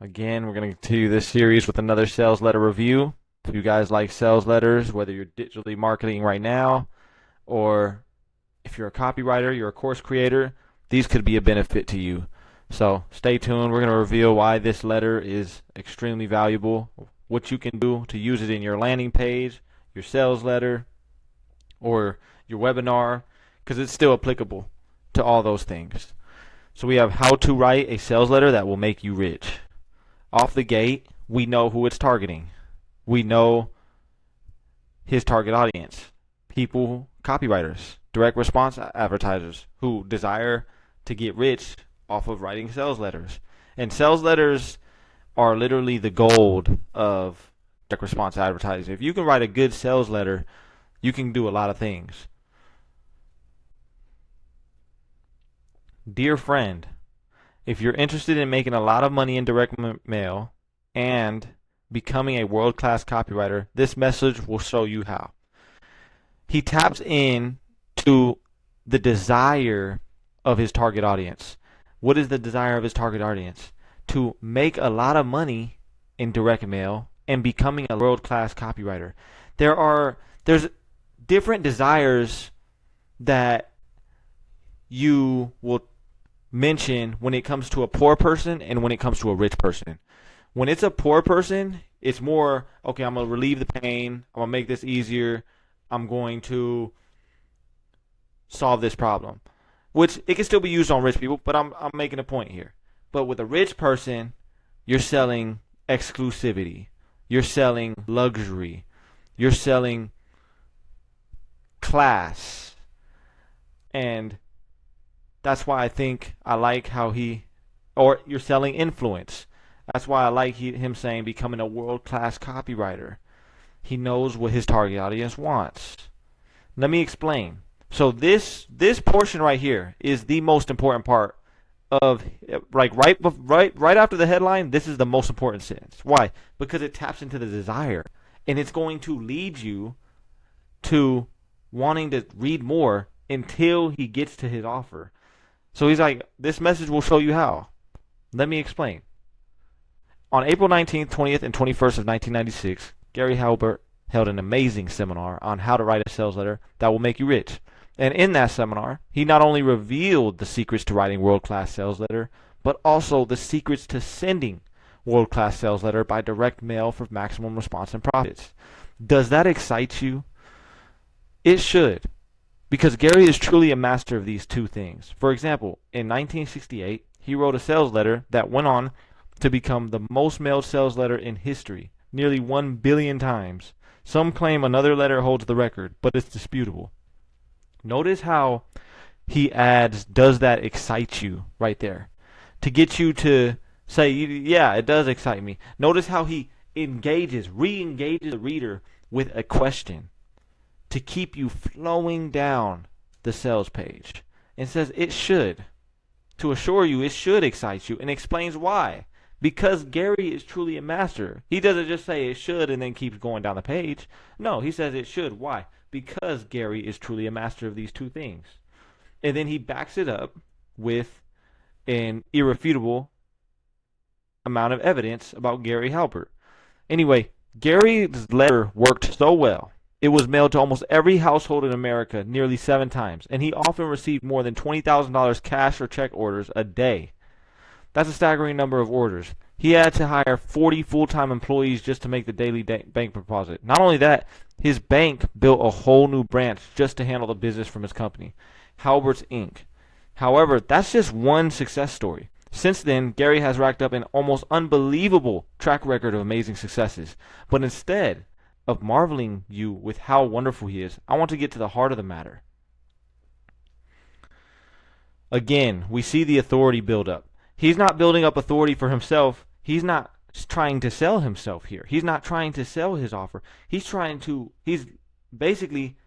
Again, we're going to continue this series with another sales letter review. If you guys like sales letters, whether you're digitally marketing right now or if you're a copywriter, you're a course creator, these could be a benefit to you. So stay tuned. We're going to reveal why this letter is extremely valuable, what you can do to use it in your landing page, your sales letter, or your webinar, because it's still applicable to all those things. So we have how to write a sales letter that will make you rich. Off the gate, we know who it's targeting. We know his target audience. People, copywriters, direct response advertisers who desire to get rich off of writing sales letters. And sales letters are literally the gold of direct response advertising. If you can write a good sales letter, you can do a lot of things. Dear friend, if you're interested in making a lot of money in direct mail and becoming a world-class copywriter, this message will show you how. He taps in to the desire of his target audience. What is the desire of his target audience? To make a lot of money in direct mail and becoming a world-class copywriter. There's different desires that you will mention when it comes to a poor person and when it comes to a rich person. When it's a poor person, it's more, okay, I'm going to relieve the pain. I'm going to make this easier. I'm going to solve this problem. Which it can still be used on rich people, but I'm making a point here. But with a rich person, you're selling exclusivity. You're selling luxury. You're selling class. And that's why I think I like how or you're selling influence. That's why I like him saying becoming a world-class copywriter. He knows what his target audience wants. Let me explain. So this portion right here is the most important part of, like, right after the headline. This is the most important sentence. Why? Because it taps into the desire, and it's going to lead you to wanting to read more until he gets to his offer. So he's like, this message will show you how. Let me explain. On April 19th, 20th, and 21st of 1996, Gary Halbert held an amazing seminar on how to write a sales letter that will make you rich. And in that seminar, he not only revealed the secrets to writing world-class sales letter, but also the secrets to sending world-class sales letter by direct mail for maximum response and profits. Does that excite you? It should. Because Gary is truly a master of these two things. For example, in 1968, he wrote a sales letter that went on to become the most mailed sales letter in history, nearly 1 billion times. Some claim another letter holds the record, but it's disputable. Notice how he adds, does that excite you, right there, to get you to say, yeah, it does excite me. Notice how he re-engages the reader with a question to keep you flowing down the sales page, and says it should, to assure you it should excite you, and explains why. Because Gary is truly a master. He doesn't just say it should and then keeps going down the page. No, he says it should. Why? Because Gary is truly a master of these two things. And then he backs it up with an irrefutable amount of evidence about Gary Halbert. Anyway, Gary's letter worked so well. It was mailed to almost every household in America nearly 7 times, and he often received more than $20,000 cash or check orders a day. That's a staggering number of orders. He had to hire 40 full-time employees just to make the daily bank deposit. Not only that, his bank built a whole new branch just to handle the business from his company, Halbert's Inc. However, that's just one success story. Since then, Gary has racked up an almost unbelievable track record of amazing successes. But instead of marveling you with how wonderful he is, I want to get to the heart of the matter. Again, we see the authority build up. He's not building up authority for himself. He's not trying to sell himself here. He's not trying to sell his offer. He's basically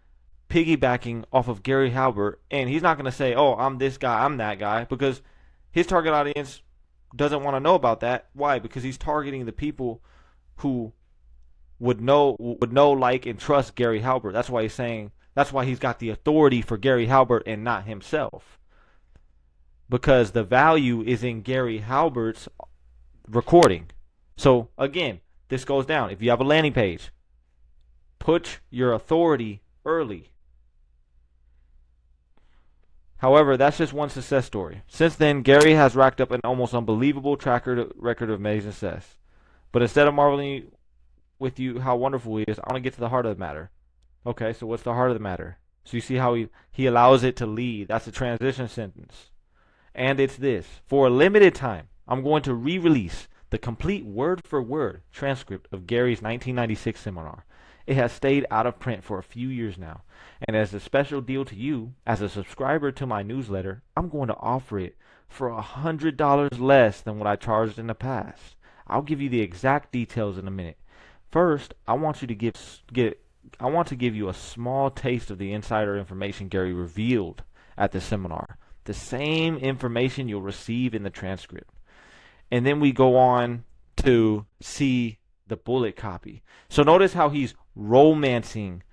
piggybacking off of Gary Halbert, and he's not going to say, oh, I'm this guy, I'm that guy, because his target audience doesn't want to know about that. Why? Because he's targeting the people who would know, like, and trust Gary Halbert. That's why he's got the authority for Gary Halbert and not himself. Because the value is in Gary Halbert's recording. So again, this goes down. If you have a landing page, put your authority early. However, that's just one success story. Since then, Gary has racked up an almost unbelievable record of amazing success. But instead of marveling with you how wonderful he is, I want to get to the heart of the matter. Okay, so what's the heart of the matter? So you see how he allows it to lead. That's a transition sentence. And it's this. For a limited time, I'm going to re-release the complete word-for-word transcript of Gary's 1996 seminar. It has stayed out of print for a few years now. And as a special deal to you, as a subscriber to my newsletter, I'm going to offer it for $100 less than what I charged in the past. I'll give you the exact details in a minute. First, I want to give you a small taste of the insider information Gary revealed at the seminar. The same information you'll receive in the transcript. And then we go on to see the bullet copy. So notice how he's romancing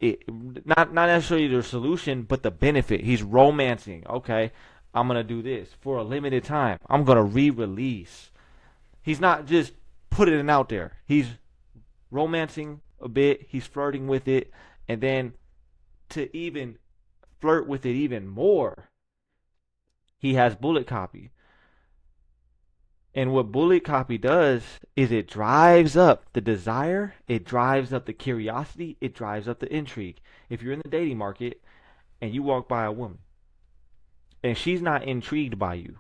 it, not necessarily the solution, but the benefit. He's romancing. Okay, I'm going to do this for a limited time. I'm going to re-release. He's not just putting it out there. He's romancing a bit. He's flirting with it. And then to even flirt with it even more, he has bullet copy. And what bullet copy does is it drives up the desire, it drives up the curiosity, it drives up the intrigue. If you're in the dating market and you walk by a woman and she's not intrigued by you,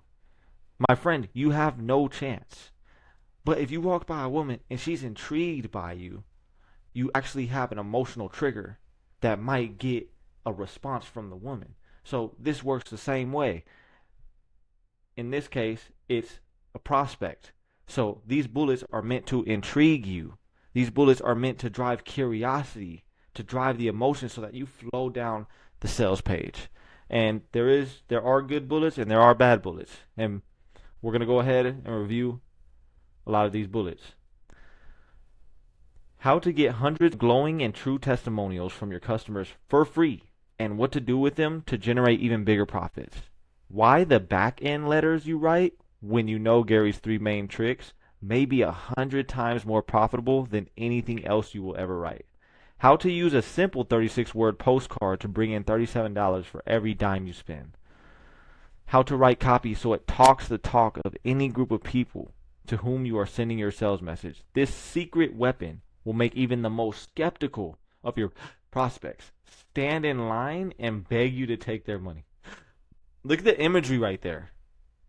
my friend, you have no chance. But if you walk by a woman and she's intrigued by you, you actually have an emotional trigger that might get a response from the woman. So this works the same way. In this case, it's a prospect. So these bullets are meant to intrigue you. These bullets are meant to drive curiosity, to drive the emotion so that you flow down the sales page. And there are good bullets and there are bad bullets. And we're going to go ahead and review a lot of these bullets. How to get hundreds of glowing and true testimonials from your customers for free and what to do with them to generate even bigger profits. Why the back end letters you write when you know Gary's 3 main tricks may be 100 times more profitable than anything else you will ever write. How to use a simple 36-word postcard to bring in $37 for every dime you spend. How to write copy so it talks the talk of any group of people to whom you are sending your sales message. This secret weapon will make even the most skeptical of your prospects stand in line and beg you to take their money. Look at the imagery right there.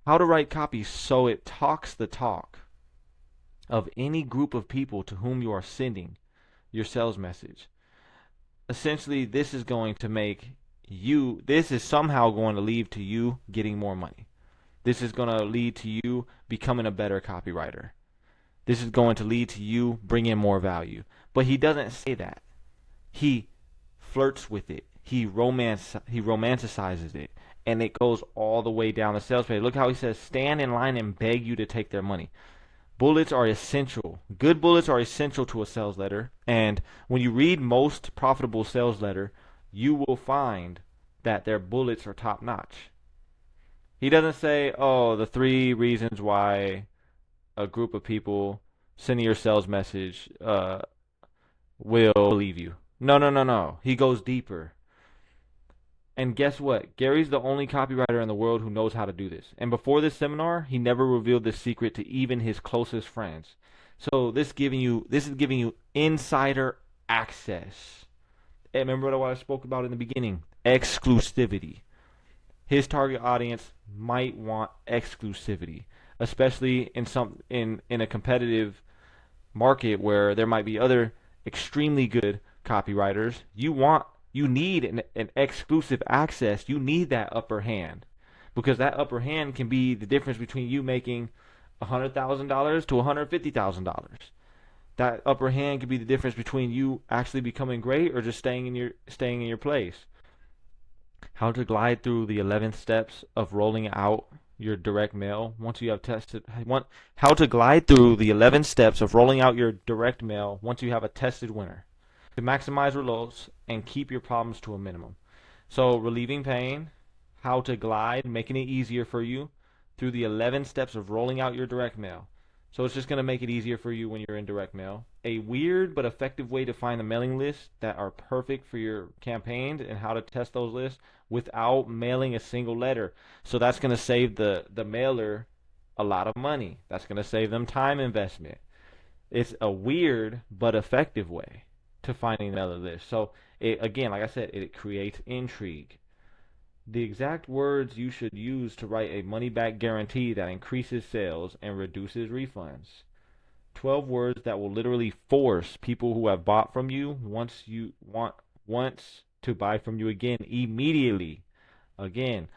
How to write copy so it talks the talk of any group of people to whom you are sending your sales message. Essentially, this is somehow going to lead to you getting more money. This is going to lead to you becoming a better copywriter. This is going to lead to you bringing more value. But he doesn't say that. He flirts with it. He romanticizes it. And it goes all the way down the sales page. Look how he says, stand in line and beg you to take their money. Bullets are essential. Good bullets are essential to a sales letter. And when you read most profitable sales letter, you will find that their bullets are top notch. He doesn't say, the 3 reasons why a group of people sending your sales message will believe you. No. He goes deeper. And guess what? Gary's the only copywriter in the world who knows how to do this. And before this seminar, he never revealed this secret to even his closest friends. So this is giving you insider access. And remember what I spoke about in the beginning? Exclusivity. His target audience might want exclusivity, especially in a competitive market where there might be other extremely good copywriters. You need an exclusive access. You need that upper hand, because that upper hand can be the difference between you making $100,000 to $150,000. That upper hand can be the difference between you actually becoming great or just staying in your place. How to glide through the 11 steps of rolling out your direct mail once you have tested. How to glide through the 11 steps of rolling out your direct mail once you have a tested winner to maximize results and keep your problems to a minimum. So relieving pain, how to glide, making it easier for you, through the 11 steps of rolling out your direct mail. So it's just going to make it easier for you when you're in direct mail. A weird but effective way to find the mailing lists that are perfect for your campaigns and how to test those lists without mailing a single letter. So that's going to save the mailer a lot of money. That's going to save them time investment. It's a weird but effective way to finding the mailing list. So it, again, like I said, it creates intrigue. The exact words you should use to write a money-back guarantee that increases sales and reduces refunds. 12 words that will literally force people who have bought from you once to buy from you again immediately. Again,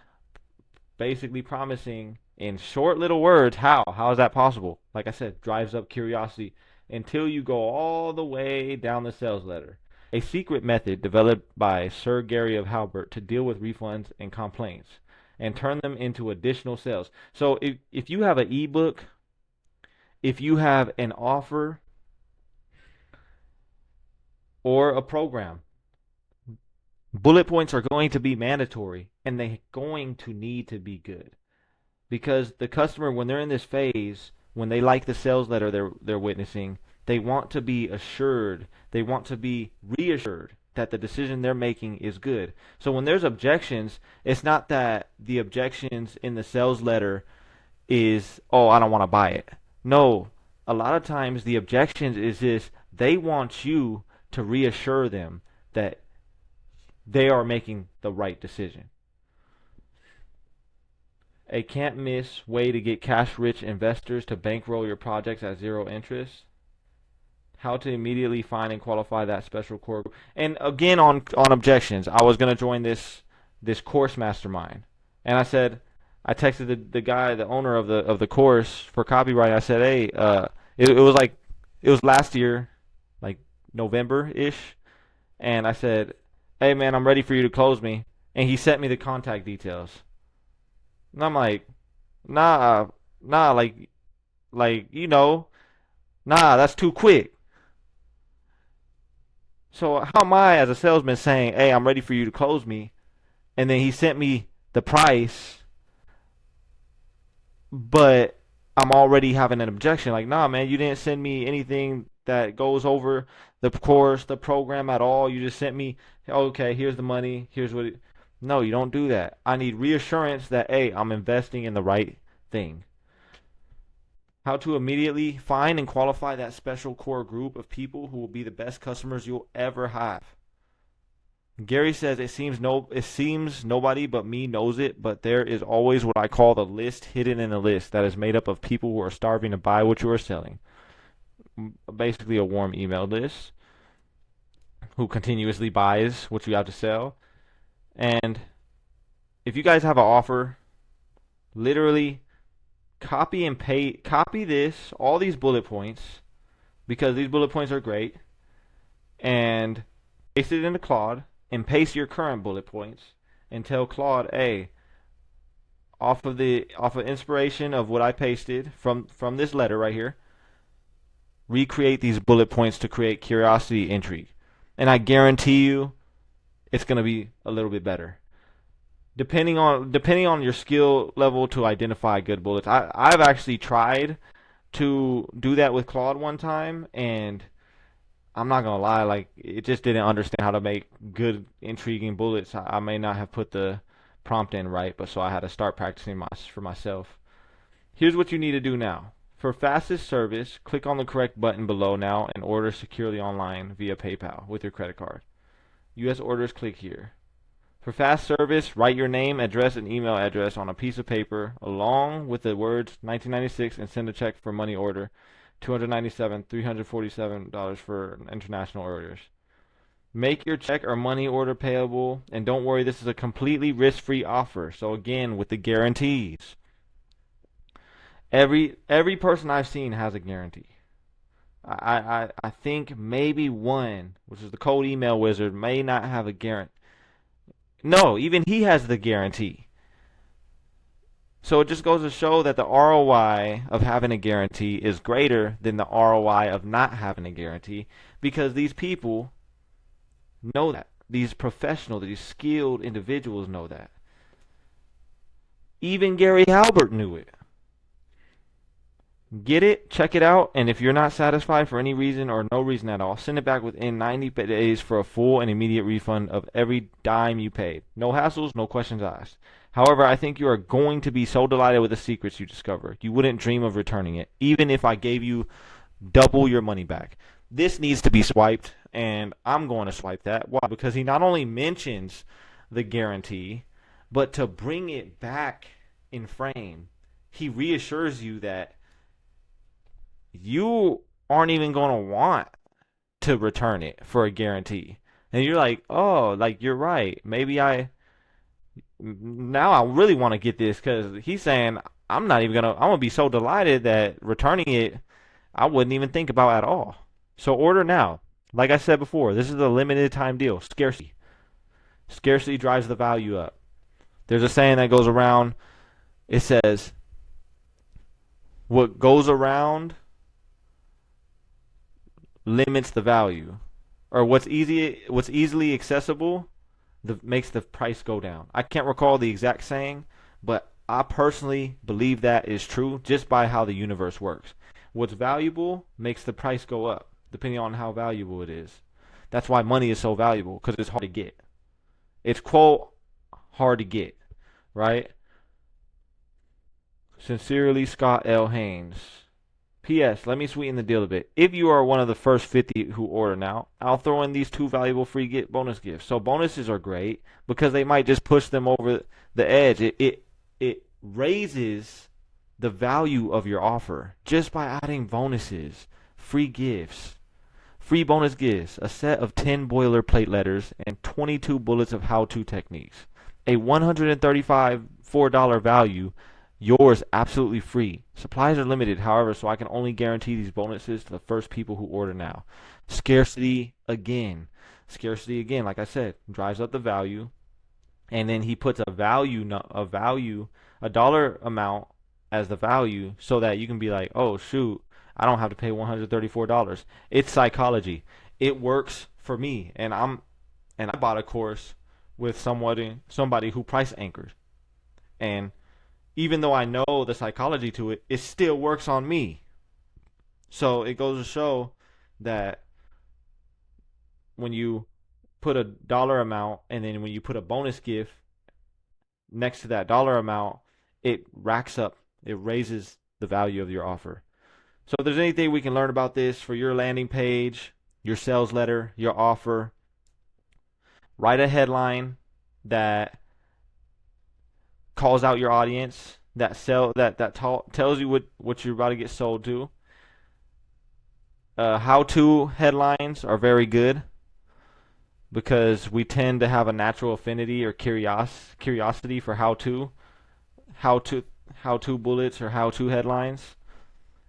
basically promising in short little words how is that possible? Like I said, drives up curiosity until you go all the way down the sales letter. A secret method developed by Sir Gary of Halbert to deal with refunds and complaints and turn them into additional sales. So if you have an ebook, if you have an offer or a program, bullet points are going to be mandatory and they're going to need to be good. Because the customer, when they're in this phase, when they like the sales letter they're witnessing, they want to be assured, they want to be reassured that the decision they're making is good. So when there's objections, it's not that the objections in the sales letter is, oh, I don't want to buy it. No, a lot of times the objections is this, they want you to reassure them that they are making the right decision. A can't miss way to get cash rich investors to bankroll your projects at zero interest. How to immediately find and qualify that special core group. And again, on objections, I was going to join this course mastermind, and I texted the guy, the owner of the course for copywriting. I said, hey, it was last year, like November ish, and I said, hey man, I'm ready for you to close me, and he sent me the contact details, and I'm like, nah, like nah, that's too quick. So how am I as a salesman saying, hey, I'm ready for you to close me, and then he sent me the price, but I'm already having an objection. Like, nah, man, you didn't send me anything that goes over the course, the program at all. You just sent me, okay, here's the money, here's what it... No, you don't do that. I need reassurance that, hey, I'm investing in the right thing. How to immediately find and qualify that special core group of people who will be the best customers you'll ever have. Gary says it seems nobody but me knows it, but there is always what I call the list hidden in the list that is made up of people who are starving to buy what you are selling. Basically a warm email list who continuously buys what you have to sell. And if you guys have an offer, literally copy this, all these bullet points, because these bullet points are great, and paste it into Claude, and paste your current bullet points, and tell Claude, hey, off of inspiration of what I pasted from this letter right here, recreate these bullet points to create curiosity, intrigue. And I guarantee you it's going to be a little bit better. Depending on your skill level to identify good bullets. I've actually tried to do that with Claude one time, and I'm not gonna lie, like it just didn't understand how to make good, intriguing bullets. I may not have put the prompt in right, but so I had to start practicing for myself. Here's what you need to do now. For fastest service, click on the correct button below now and order securely online via PayPal with your credit card. U.S. orders, click here. For fast service, write your name, address, and email address on a piece of paper along with the words 1996 and send a check for money order. $347 for international orders. Make your check or money order payable, and don't worry, this is a completely risk-free offer. So again, with the guarantees, every person I've seen has a guarantee. I think maybe one, which is the Cold Email Wizard, may not have a guarantee. No, even he has the guarantee. So it just goes to show that the ROI of having a guarantee is greater than the ROI of not having a guarantee, because these people know that. These professionals, these skilled individuals know that. Even Gary Halbert knew it. Get it, check it out, and if you're not satisfied for any reason or no reason at all, send it back within 90 days for a full and immediate refund of every dime you paid. No hassles, no questions asked. However, I think you are going to be so delighted with the secrets you discover, you wouldn't dream of returning it, even if I gave you double your money back. This needs to be swiped, and I'm going to swipe that. Why? Because he not only mentions the guarantee, but to bring it back in frame, he reassures you that you aren't even going to want to return it for a guarantee. And you're like, oh, like you're right. Maybe now I really want to get this because he's saying I'm going to be so delighted that returning it, I wouldn't even think about at all. So order now. Like I said before, this is a limited time deal. Scarcity. Scarcity drives the value up. There's a saying that goes around. It says, what goes around limits the value, or what's easily accessible makes the price go down. I can't recall the exact saying, but I personally believe that is true just by how the universe works. What's valuable makes the price go up depending on how valuable it is. That's why money is so valuable, because it's hard to get. It's quote hard to get, right? Sincerely, Scott L. Haines. P.S. Let me sweeten the deal a bit. If you are one of the first 50 who order now, I'll throw in these 2 valuable free bonus gifts. So bonuses are great because they might just push them over the edge. It raises the value of your offer just by adding bonuses, free gifts, free bonus gifts, a set of 10 boilerplate letters, and 22 bullets of how-to techniques. A $135 value. Yours absolutely free. Supplies are limited, however, so I can only guarantee these bonuses to the first people who order now. Scarcity again. Scarcity again, like I said, drives up the value. And then he puts a dollar amount as the value so that you can be like, oh shoot, I don't have to pay $134. It's psychology. It works for me. And I bought a course with somebody who price anchors. And even though I know the psychology to it, it still works on me. So it goes to show that when you put a dollar amount and then when you put a bonus gift next to that dollar amount, it racks up, it raises the value of your offer. So if there's anything we can learn about this for your landing page, your sales letter, your offer, write a headline that calls out your audience, tells you what you're about to get sold to. How-to headlines are very good because we tend to have a natural affinity or curiosity for how-to bullets or how-to headlines.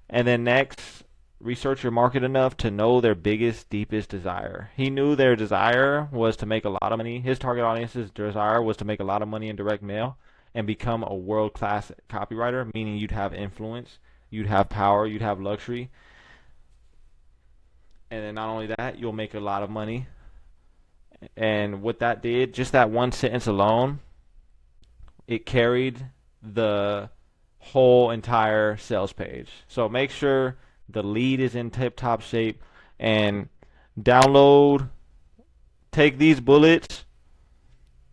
And then next, research your market enough to know their biggest, deepest desire. He knew their desire was to make a lot of money. His target audience's desire was to make a lot of money in direct mail and become a world-class copywriter, meaning you'd have influence, you'd have power, you'd have luxury. And then not only that, you'll make a lot of money. And what that did, just that one sentence alone, it carried the whole entire sales page. So make sure the lead is in tip-top shape and take these bullets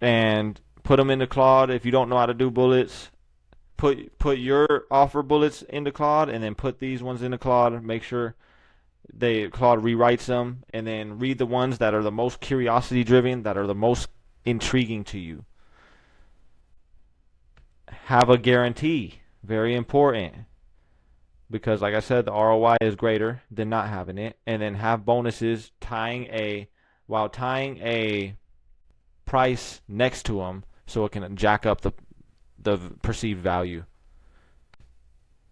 and put them into Claude. If you don't know how to do bullets, put your offer bullets into Claude and then put these ones into Claude. Make sure Claude rewrites them, and then read the ones that are the most curiosity driven, that are the most intriguing to you. Have a guarantee. Very important. Because like I said, the ROI is greater than not having it. And then have bonuses while tying a price next to them so it can jack up the perceived value.